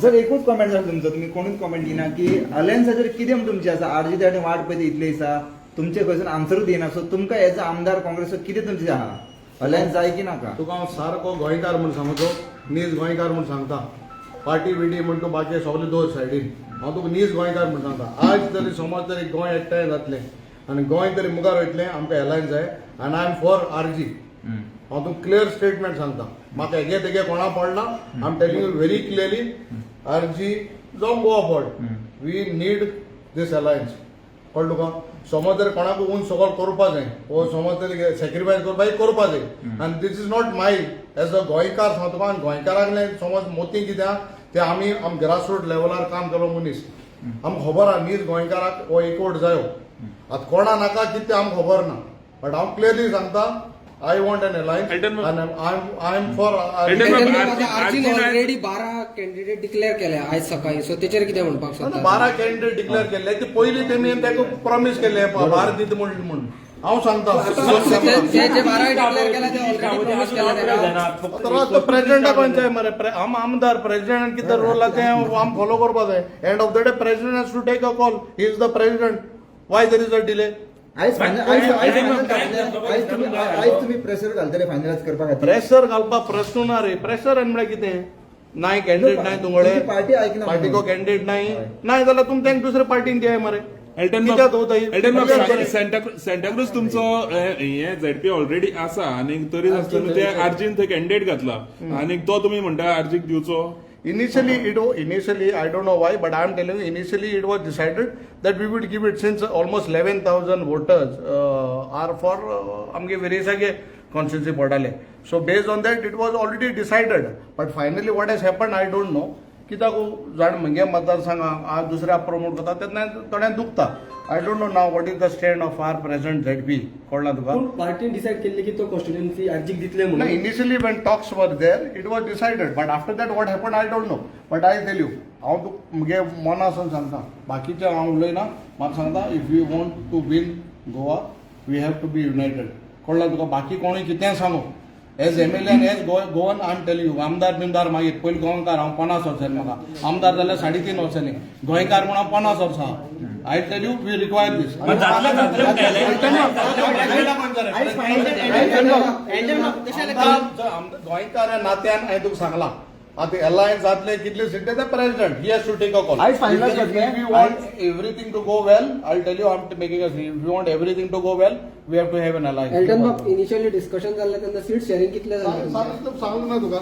Sir एकूच comment झालं तुमचं, तुम्ही कोणूच कॉमेंट दिना की अलायन्साचेर कितें तुमची आसा आरजी त्या वाट पळयता इतले दिसा तुमचे क्वेश्चन आन्सरूच दिना, सो तुमकां एज अ आमदार काँग्रेस कितें तुमचे आहा अलायन्स जाय की नाका? तुका हांव सारको गोंयकार म्हूण सांगतो, नीज गोंयकार म्हूण सांगता. पार्टी बिटी म्हण तूं बाकी सगळे दोर सायडीन, हांव तुका नीज गोंयकार म्हूण सांगता. आज तरी समज तरी गोंय एकठांय जातलें आनी गोंय तरी मुखार वयतलें, आमकां अलायन्स जाय आनी आय एम फॉर आरजी. हांव तुका क्लियर स्टेटमेंट सांगता, म्हाका हेगे तेगे कोणा पडना. I am telling you very clearly, RG जावं गोवा बोर्ड, वी नीड दीस अलायन्स. कळ्ळें तुका? समज जर कोणाक ऊन सकल करपा जाय वो समज तरी सॅक्रिफायस करपा जाय आनी this is not my as a गोंयकार सांगता तुका. गोंयकाराक समज मोती कित्याक ते आमी ग्रासरूट लेवलार काम केलो मनीस, आमकां खबर आहा नीज गोंयकाराक हो एकवट जायो. आतां कोणा नाका कितें आमकां खबर ना, बट हांव क्लियरली सांगता I want an alliance and I'm for आरजीन ऑलरेडी 12 कॅन्डिडेट डिक्लेअर केले आज सकाळी, सो तेचेर कितें म्हणपाक सोदता? 12 कॅन्डिडेट डिक्लेअर केले ते पयलीं तेमी ताका प्रॉमिस केले भारत दिता म्हणून. हांव सांगता जे 12 डिक्लेअर केला ते ऑलरेडी प्रॉमिस केला. प्रेसिडेंटाक खंयचे मरे आमदार प्रेसिडेंट कितें रोल आहा तें आम फॉलो करपा जाय. End of the day president has to take a call. He is the president. Why there is a delay? आयज तुम्ही प्रेशर घालतले फायनलाइज करपा खातीर? प्रेशर घालपाक प्रश्न ना रे. प्रेशर आनी म्हळ्यार कितें? नाय कॅन्डिडेट नाय तुमकडे, पार्टी ऐकना, पार्टीको कॅन्डिडेट नाय जाल्यार तुमी तांकां दुसऱ्या पार्टीन दियाय मरे. सेंटाक्रूज तुमचो हे झेडपी ऑलरेडी आसा आनी तरी आसतना ते आरजीन थंय कॅन्डिडेट घातला आनी तो तुमी म्हणटा आरजीक दिवचो. Initially, I don't know why, but I am telling you, initially it was decided that we would give it, since almost 11,000 voters are for amge veresage constituency podale. So based on that, it was already decided. But finally, what has happened, I don't know. कित्याक जाण म्हगे मतदारसंघाक आज दुसऱ्या promote करता तेन्ना थोड्यांक दुखता. I don't know now what is the stand of our present ZP. कळना तुका? पार्टीन डिसाइड केल्ले की तो कॉन्स्टिट्युएन्सी आरजीक दितले म्हणून. इनिशियली वेन टॉक्स वर there it was decided, but after that what happen I don't no. But I tell you, हांव तुका म्हगे मनासून सांगता, बाकीचे हांव उलयना. म्हाका सांगता, if you want to win Goa we have to be united. कळना तुका? बाकी कोणूय कितें सांगू, as MLA as Goan I am tell you, आमदार बिमदार मागीर पयलीं गोंयकार हांव 50 वर्सांनी, म्हाका आमदार जाल्यार 3.5 वर्सांनी, गोंयकार म्हूण हांव 50 वर्सां. I tell you we require this. गोंयकार नात्यान हांवें तुका सांगलां, आता अलायन्स जातले कितले सीट ते president he has to take a call. If we want everything to go well, I tell you I am making a seat. If we want everything to go well we have to have an alliance. Elton Bab, initially discussion जाल्लें तेन्ना seat sharing कितले जालें? सांगू ना तुका.